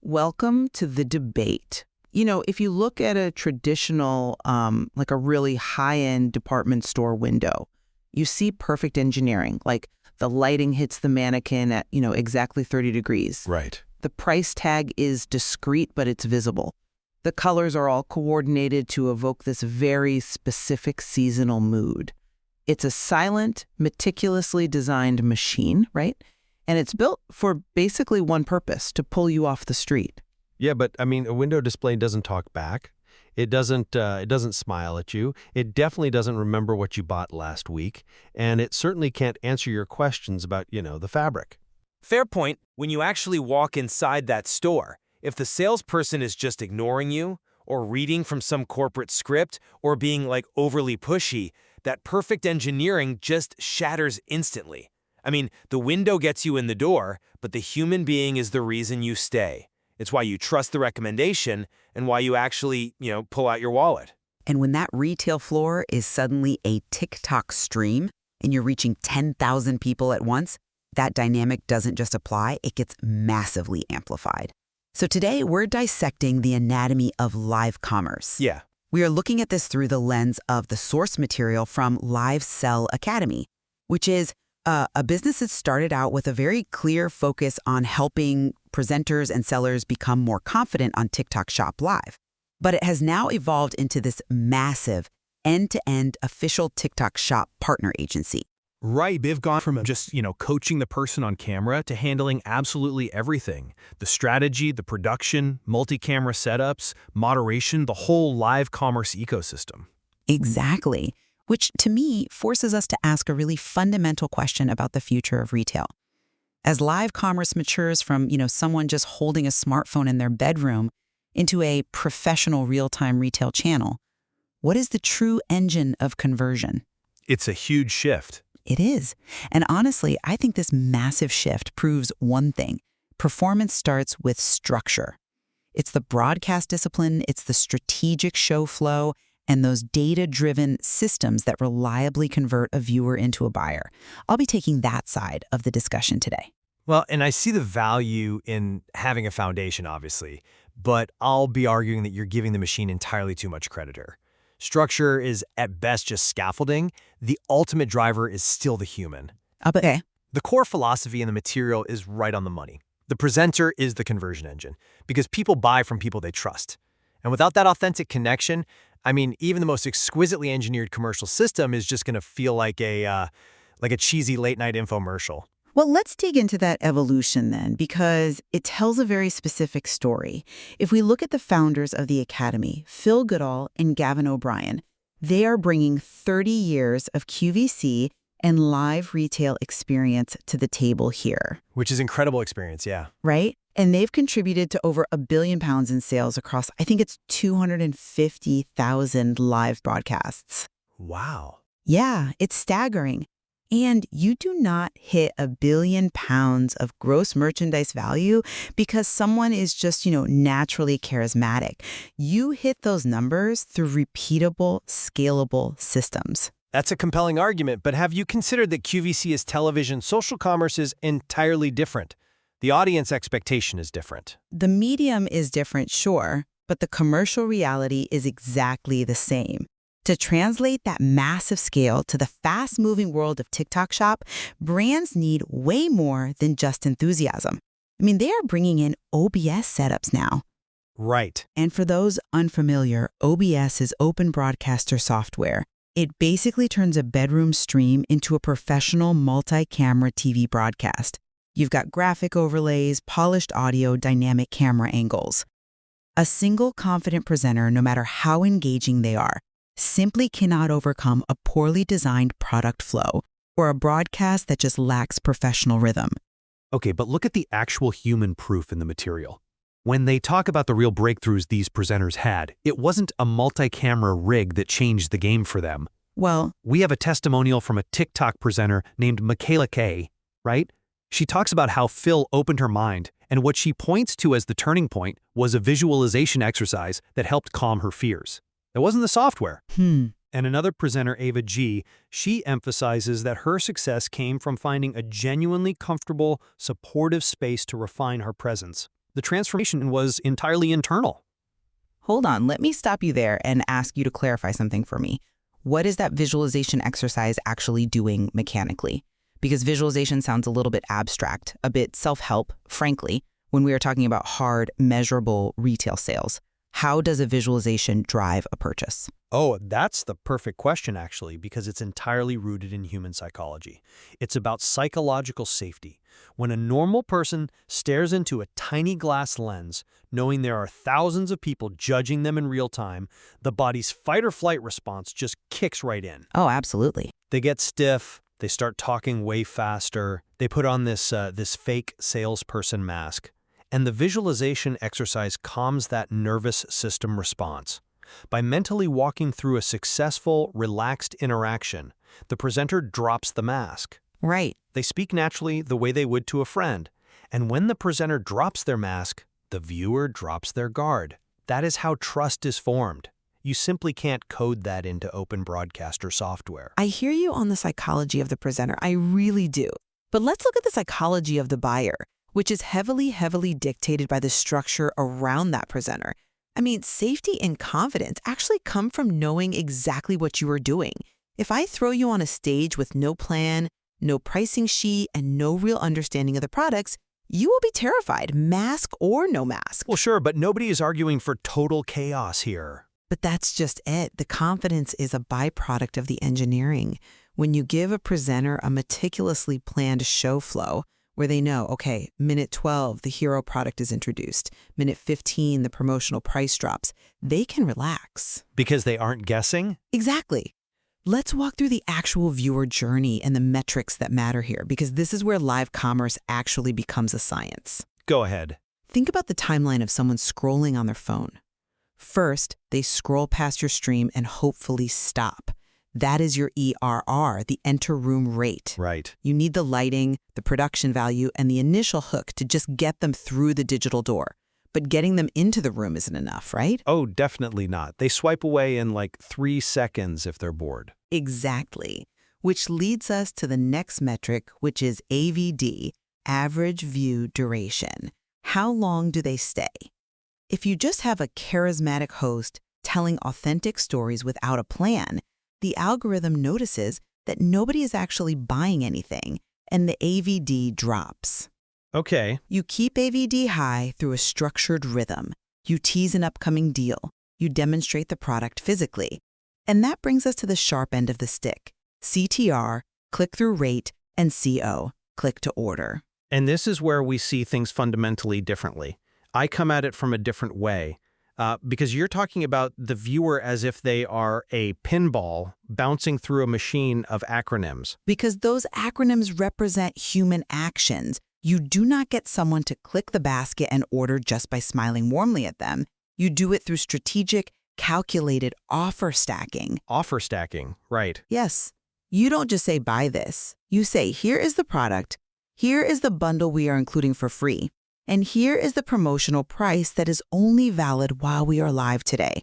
Welcome to the debate. If you look at a traditional, like a really high-end department store window, you see perfect engineering, like the lighting hits the mannequin at, exactly 30 degrees. Right. The price tag is discreet, but it's visible. The colors are all coordinated to evoke this very specific seasonal mood. It's a silent, meticulously designed machine, right? And it's built for basically one purpose, to pull you off the street. Yeah, but a window display doesn't talk back. It doesn't smile at you. It definitely doesn't remember what you bought last week. And it certainly can't answer your questions about, the fabric. Fair point. When you actually walk inside that store, if the salesperson is just ignoring you, or reading from some corporate script, or being overly pushy, that perfect engineering just shatters instantly. The window gets you in the door, but the human being is the reason you stay. It's why you trust the recommendation and why you actually, pull out your wallet. And when that retail floor is suddenly a TikTok stream and you're reaching 10,000 people at once, that dynamic doesn't just apply, it gets massively amplified. So today we're dissecting the anatomy of live commerce. Yeah. We are looking at this through the lens of the source material from LiveSell Academy, which is a business that started out with a very clear focus on helping presenters and sellers become more confident on TikTok Shop Live. But it has now evolved into this massive end-to-end official TikTok Shop partner agency. Right, they've gone from just, coaching the person on camera to handling absolutely everything. The strategy, the production, multi-camera setups, moderation, the whole live commerce ecosystem. Exactly. Which, to me, forces us to ask a really fundamental question about the future of retail. As live commerce matures from, someone just holding a smartphone in their bedroom into a professional real-time retail channel, what is the true engine of conversion? It's a huge shift. It is. And honestly, I think this massive shift proves one thing. Performance starts with structure. It's the broadcast discipline, it's the strategic show flow, and those data-driven systems that reliably convert a viewer into a buyer. I'll be taking that side of the discussion today. Well, and I see the value in having a foundation, obviously, but I'll be arguing that you're giving the machine entirely too much credit here. Structure is, at best, just scaffolding. The ultimate driver is still the human. Okay. The core philosophy in the material is right on the money. The presenter is the conversion engine, because people buy from people they trust. And without that authentic connection, even the most exquisitely engineered commercial system is just going to feel like a cheesy late-night infomercial. Well, let's dig into that evolution then, because it tells a very specific story. If we look at the founders of the Academy, Phil Goodall and Gavin O'Brien, they are bringing 30 years of QVC and live retail experience to the table here. Which is incredible experience, yeah. Right? And they've contributed to over £1 billion in sales across, I think it's 250,000 live broadcasts. Wow. Yeah, it's staggering. And you do not hit £1 billion of gross merchandise value because someone is just, naturally charismatic. You hit those numbers through repeatable, scalable systems. That's a compelling argument, but have you considered that QVC is television, social commerce is entirely different? The audience expectation is different. The medium is different, sure, but the commercial reality is exactly the same. To translate that massive scale to the fast-moving world of TikTok Shop, brands need way more than just enthusiasm. They are bringing in OBS setups now. Right. And for those unfamiliar, OBS is open broadcaster software. It basically turns a bedroom stream into a professional multi-camera TV broadcast. You've got graphic overlays, polished audio, dynamic camera angles. A single confident presenter, no matter how engaging they are, simply cannot overcome a poorly designed product flow or a broadcast that just lacks professional rhythm. Okay, but look at the actual human proof in the material. When they talk about the real breakthroughs these presenters had, it wasn't a multi-camera rig that changed the game for them. Well, we have a testimonial from a TikTok presenter named Michaela Kay, right? She talks about how Phil opened her mind, and what she points to as the turning point was a visualization exercise that helped calm her fears. It wasn't the software. And another presenter, Ava G., she emphasizes that her success came from finding a genuinely comfortable, supportive space to refine her presence. The transformation was entirely internal. Hold on, let me stop you there and ask you to clarify something for me. What is that visualization exercise actually doing mechanically? Because visualization sounds a little bit abstract, a bit self-help, frankly, when we are talking about hard, measurable retail sales. How does a visualization drive a purchase? Oh, that's the perfect question, actually, because it's entirely rooted in human psychology. It's about psychological safety. When a normal person stares into a tiny glass lens, knowing there are thousands of people judging them in real time, the body's fight-or-flight response just kicks right in. Oh, absolutely. They get stiff, they start talking way faster, they put on this fake salesperson mask, and the visualization exercise calms that nervous system response. By mentally walking through a successful, relaxed interaction, the presenter drops the mask. Right. They speak naturally the way they would to a friend. And when the presenter drops their mask, the viewer drops their guard. That is how trust is formed. You simply can't code that into open broadcaster software. I hear you on the psychology of the presenter. I really do. But let's look at the psychology of the buyer, which is heavily dictated by the structure around that presenter. I mean, safety and confidence actually come from knowing exactly what you are doing. If I throw you on a stage with no plan, no pricing sheet, and no real understanding of the products, you will be terrified, mask or no mask. Well, sure, but nobody is arguing for total chaos here. But that's just it. The confidence is a byproduct of the engineering. When you give a presenter a meticulously planned show flow, where they know, okay, minute 12, the hero product is introduced. Minute 15, the promotional price drops. They can relax. Because they aren't guessing? Exactly. Let's walk through the actual viewer journey and the metrics that matter here, because this is where live commerce actually becomes a science. Go ahead. Think about the timeline of someone scrolling on their phone. First, they scroll past your stream and hopefully stop. That is your ERR, the enter room rate. Right. You need the lighting, the production value, and the initial hook to just get them through the digital door. But getting them into the room isn't enough, right? Oh, definitely not. They swipe away in like 3 seconds if they're bored. Exactly. Which leads us to the next metric, which is AVD, average view duration. How long do they stay? If you just have a charismatic host telling authentic stories without a plan, the algorithm notices that nobody is actually buying anything, and the AVD drops. Okay. You keep AVD high through a structured rhythm. You tease an upcoming deal. You demonstrate the product physically. And that brings us to the sharp end of the stick. CTR, click-through rate, and CO, click to order. And this is where we see things fundamentally differently. I come at it from a different way. Because you're talking about the viewer as if they are a pinball bouncing through a machine of acronyms. Because those acronyms represent human actions. You do not get someone to click the basket and order just by smiling warmly at them. You do it through strategic, calculated offer stacking. Offer stacking, right. Yes. You don't just say, buy this. You say, here is the product. Here is the bundle we are including for free. And here is the promotional price that is only valid while we are live today.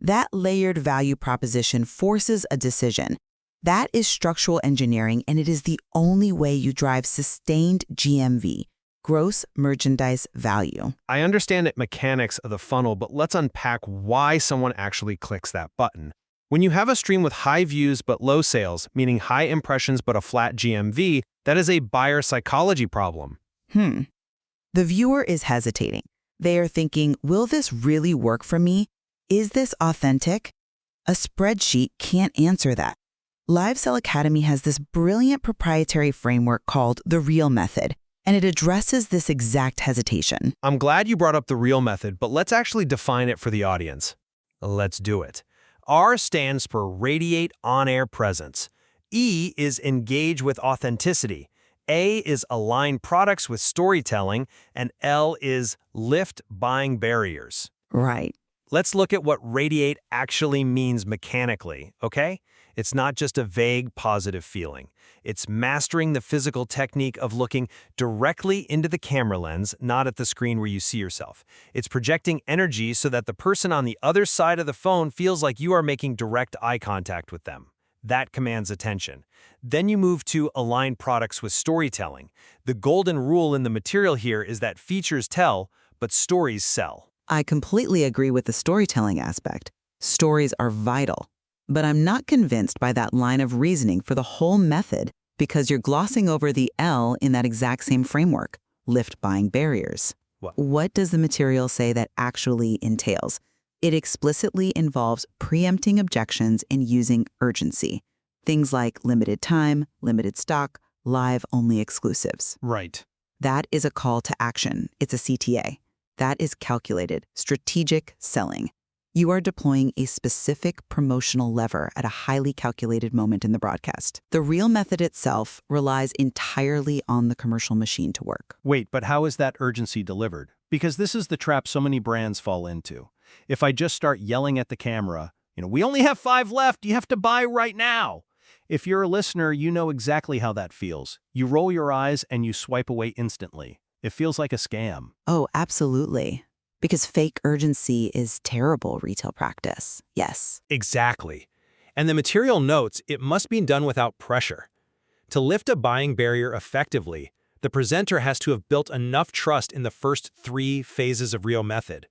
That layered value proposition forces a decision. That is structural engineering, and it is the only way you drive sustained GMV, gross merchandise value. I understand the mechanics of the funnel, but let's unpack why someone actually clicks that button. When you have a stream with high views but low sales, meaning high impressions but a flat GMV, that is a buyer psychology problem. The viewer is hesitating. They are thinking, will this really work for me? Is this authentic? A spreadsheet can't answer that. LiveSell Academy has this brilliant proprietary framework called the REAL method, and it addresses this exact hesitation. I'm glad you brought up the REAL method, but let's actually define it for the audience. Let's do it. R stands for Radiate On-Air Presence. E is Engage with Authenticity. A is Align Products with Storytelling, and L is Lift Buying Barriers. Right. Let's look at what radiate actually means mechanically, okay? It's not just a vague positive feeling. It's mastering the physical technique of looking directly into the camera lens, not at the screen where you see yourself. It's projecting energy so that the person on the other side of the phone feels like you are making direct eye contact with them. That commands attention. Then you move to Align Products with Storytelling. The golden rule in the material here is that features tell, but stories sell. I completely agree with the storytelling aspect. Stories are vital. But I'm not convinced by that line of reasoning for the whole method because you're glossing over the L in that exact same framework, lift buying barriers. What does the material say that actually entails? It explicitly involves preempting objections and using urgency. Things like limited time, limited stock, live-only exclusives. Right. That is a call to action. It's a CTA. That is calculated, strategic selling. You are deploying a specific promotional lever at a highly calculated moment in the broadcast. The real method itself relies entirely on the commercial machine to work. Wait, but how is that urgency delivered? Because this is the trap so many brands fall into. If I just start yelling at the camera, we only have 5 left, you have to buy right now. If you're a listener, you know exactly how that feels. You roll your eyes and you swipe away instantly. It feels like a scam. Oh, absolutely. Because fake urgency is terrible retail practice. Yes. Exactly. And the material notes it must be done without pressure. To lift a buying barrier effectively, the presenter has to have built enough trust in the first 3 phases of Real Method.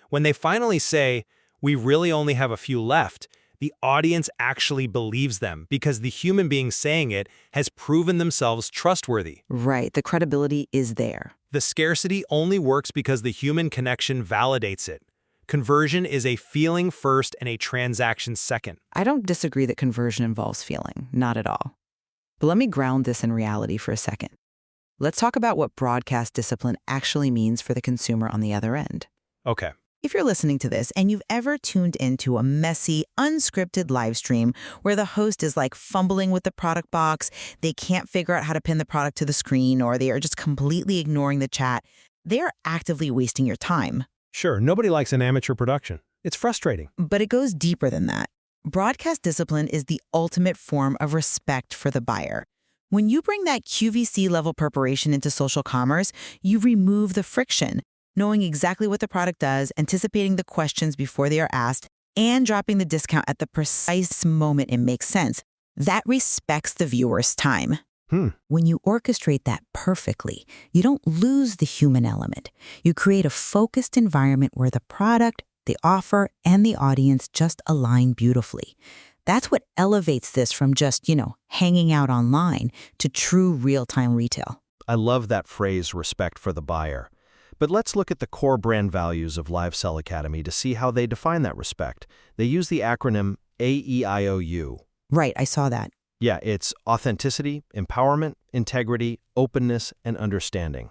When they finally say, "We really only have a few left," the audience actually believes them because the human being saying it has proven themselves trustworthy. Right. The credibility is there. The scarcity only works because the human connection validates it. Conversion is a feeling first and a transaction second. I don't disagree that conversion involves feeling. Not at all. But let me ground this in reality for a second. Let's talk about what broadcast discipline actually means for the consumer on the other end. Okay. If you're listening to this and you've ever tuned into a messy, unscripted live stream where the host is like fumbling with the product box, they can't figure out how to pin the product to the screen, or they are just completely ignoring the chat, they are actively wasting your time. Sure, nobody likes an amateur production. It's frustrating. But it goes deeper than that. Broadcast discipline is the ultimate form of respect for the buyer. When you bring that QVC level preparation into social commerce, you remove the friction. Knowing exactly what the product does, anticipating the questions before they are asked, and dropping the discount at the precise moment it makes sense. That respects the viewer's time. When you orchestrate that perfectly, you don't lose the human element. You create a focused environment where the product, the offer, and the audience just align beautifully. That's what elevates this from just, hanging out online to true real-time retail. I love that phrase, respect for the buyer. But let's look at the core brand values of LiveSell Academy to see how they define that respect. They use the acronym AEIOU. Right, I saw that. Yeah, it's authenticity, empowerment, integrity, openness, and understanding.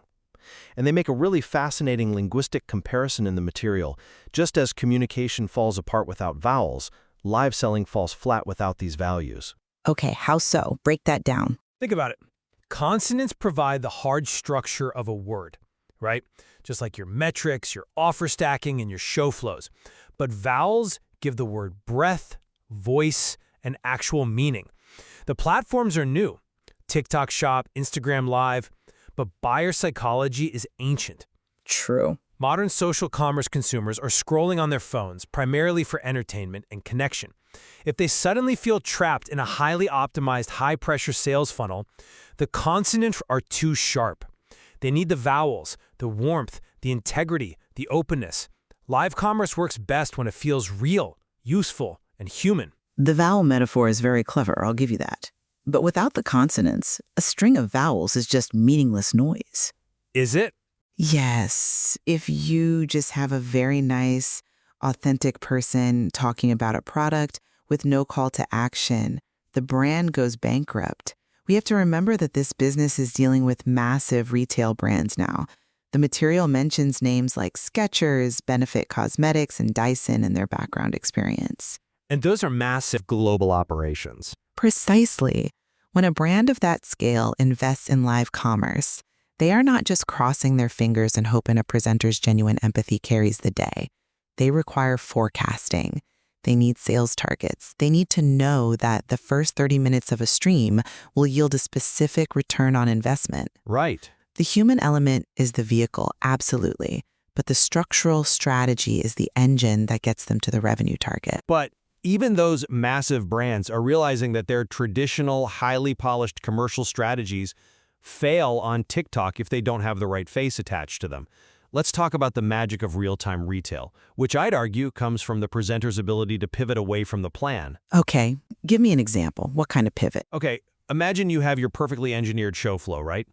And they make a really fascinating linguistic comparison in the material. Just as communication falls apart without vowels, live selling falls flat without these values. Okay, how so? Break that down. Think about it. Consonants provide the hard structure of a word, right? Just like your metrics, your offer stacking, and your show flows. But vowels give the word breadth, voice, and actual meaning. The platforms are new. TikTok Shop, Instagram Live, but buyer psychology is ancient. True. Modern social commerce consumers are scrolling on their phones primarily for entertainment and connection. If they suddenly feel trapped in a highly optimized, high-pressure sales funnel, the consonants are too sharp. They need the vowels, the warmth, the integrity, the openness. Live commerce works best when it feels real, useful, and human. The vowel metaphor is very clever, I'll give you that. But without the consonants, a string of vowels is just meaningless noise. Is it? Yes. If you just have a very nice, authentic person talking about a product with no call to action, the brand goes bankrupt. We have to remember that this business is dealing with massive retail brands now. The material mentions names like Skechers, Benefit Cosmetics, and Dyson in their background experience. And those are massive global operations. Precisely. When a brand of that scale invests in live commerce, they are not just crossing their fingers and hoping a presenter's genuine empathy carries the day. They require forecasting. They need sales targets. They need to know that the first 30 minutes of a stream will yield a specific return on investment. Right. The human element is the vehicle, absolutely. But the structural strategy is the engine that gets them to the revenue target. But even those massive brands are realizing that their traditional, highly polished commercial strategies fail on TikTok if they don't have the right face attached to them. let's talk about the magic of real-time retail, which I'd argue comes from the presenter's ability to pivot away from the plan. Okay, give me an example. What kind of pivot? Okay, imagine you have your perfectly engineered show flow, right?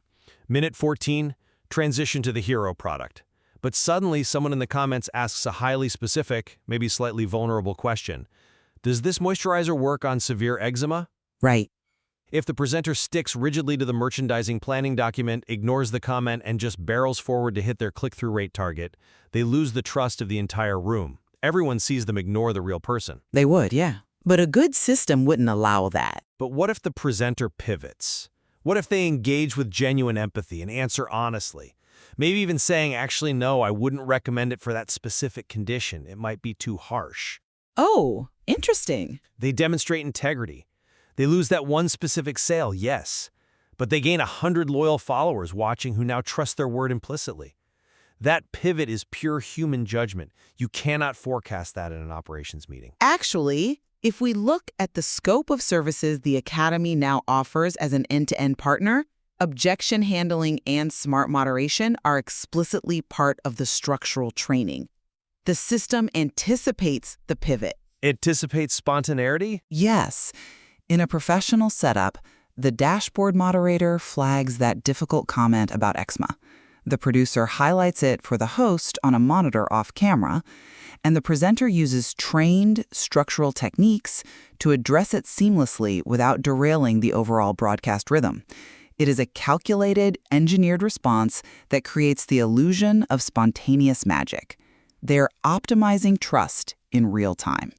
Minute 14, transition to the hero product. But suddenly, someone in the comments asks a highly specific, maybe slightly vulnerable question. Does this moisturizer work on severe eczema? Right. If the presenter sticks rigidly to the merchandising planning document, ignores the comment, and just barrels forward to hit their click-through rate target, they lose the trust of the entire room. Everyone sees them ignore the real person. They would, yeah. But a good system wouldn't allow that. But what if the presenter pivots? What if they engage with genuine empathy and answer honestly? Maybe even saying, actually, no, I wouldn't recommend it for that specific condition. It might be too harsh. Oh, interesting. They demonstrate integrity. They lose that one specific sale, yes, but they gain 100 loyal followers watching who now trust their word implicitly. That pivot is pure human judgment. You cannot forecast that in an operations meeting. Actually, if we look at the scope of services the Academy now offers as an end-to-end partner, objection handling and smart moderation are explicitly part of the structural training. The system anticipates the pivot. Anticipates spontaneity? Yes. In a professional setup, the dashboard moderator flags that difficult comment about eczema. The producer highlights it for the host on a monitor off camera, and the presenter uses trained structural techniques to address it seamlessly without derailing the overall broadcast rhythm. It is a calculated, engineered response that creates the illusion of spontaneous magic. They're optimizing trust in real time.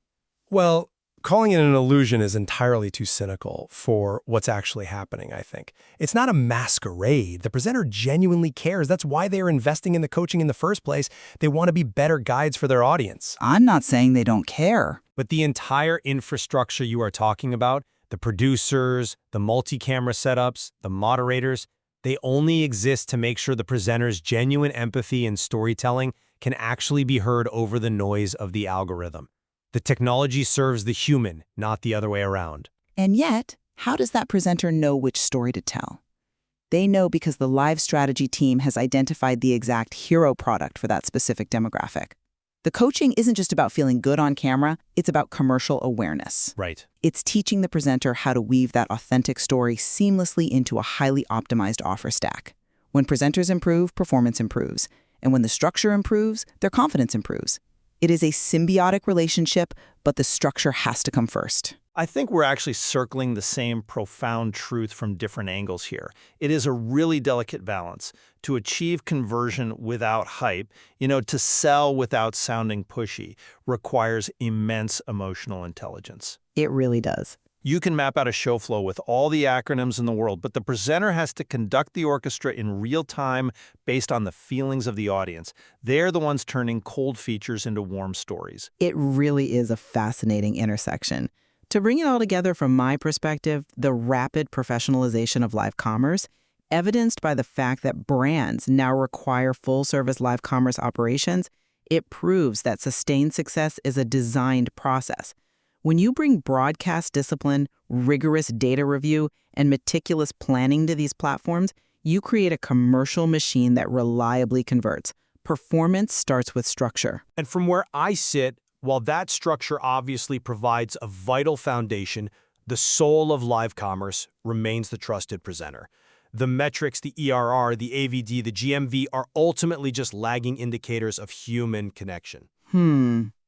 Well, calling it an illusion is entirely too cynical for what's actually happening, I think. It's not a masquerade. The presenter genuinely cares. That's why they're investing in the coaching in the first place. They want to be better guides for their audience. I'm not saying they don't care. But the entire infrastructure you are talking about, the producers, the multi-camera setups, the moderators, they only exist to make sure the presenter's genuine empathy and storytelling can actually be heard over the noise of the algorithm. The technology serves the human, not the other way around. And yet, how does that presenter know which story to tell? They know because the live strategy team has identified the exact hero product for that specific demographic. The coaching isn't just about feeling good on camera, it's about commercial awareness. Right. It's teaching the presenter how to weave that authentic story seamlessly into a highly optimized offer stack. When presenters improve, performance improves. And when the structure improves, their confidence improves. It is a symbiotic relationship, but the structure has to come first. I think we're actually circling the same profound truth from different angles here. It is a really delicate balance. To achieve conversion without hype, to sell without sounding pushy, requires immense emotional intelligence. It really does. You can map out a show flow with all the acronyms in the world, but the presenter has to conduct the orchestra in real time based on the feelings of the audience. They're the ones turning cold features into warm stories. It really is a fascinating intersection. To bring it all together from my perspective, the rapid professionalization of live commerce, evidenced by the fact that brands now require full-service live commerce operations, it proves that sustained success is a designed process. When you bring broadcast discipline, rigorous data review, and meticulous planning to these platforms, you create a commercial machine that reliably converts. Performance starts with structure. And from where I sit, while that structure obviously provides a vital foundation, the soul of live commerce remains the trusted presenter. The metrics, the ERR, the AVD, the GMV are ultimately just lagging indicators of human connection.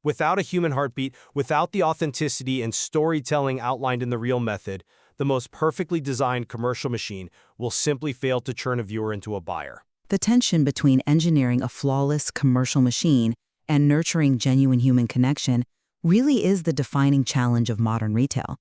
Without a human heartbeat, without the authenticity and storytelling outlined in the real method, the most perfectly designed commercial machine will simply fail to turn a viewer into a buyer. The tension between engineering a flawless commercial machine and nurturing genuine human connection really is the defining challenge of modern retail.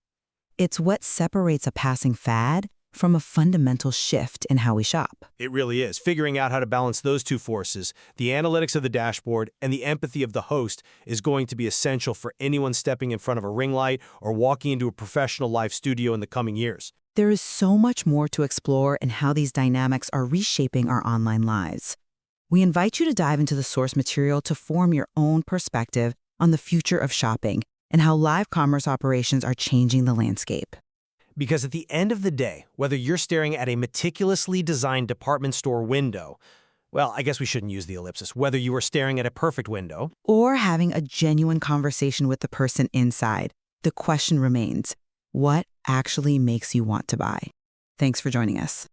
It's what separates a passing fad from a fundamental shift in how we shop. It really is. Figuring out how to balance those two forces, the analytics of the dashboard and the empathy of the host, is going to be essential for anyone stepping in front of a ring light or walking into a professional live studio in the coming years. There is so much more to explore in how these dynamics are reshaping our online lives. We invite you to dive into the source material to form your own perspective on the future of shopping and how live commerce operations are changing the landscape. Because at the end of the day, whether you're staring at a meticulously designed department store window Well, I guess we shouldn't use the ellipsis. Whether you are staring at a perfect window Or having a genuine conversation with the person inside, the question remains, what actually makes you want to buy? Thanks for joining us.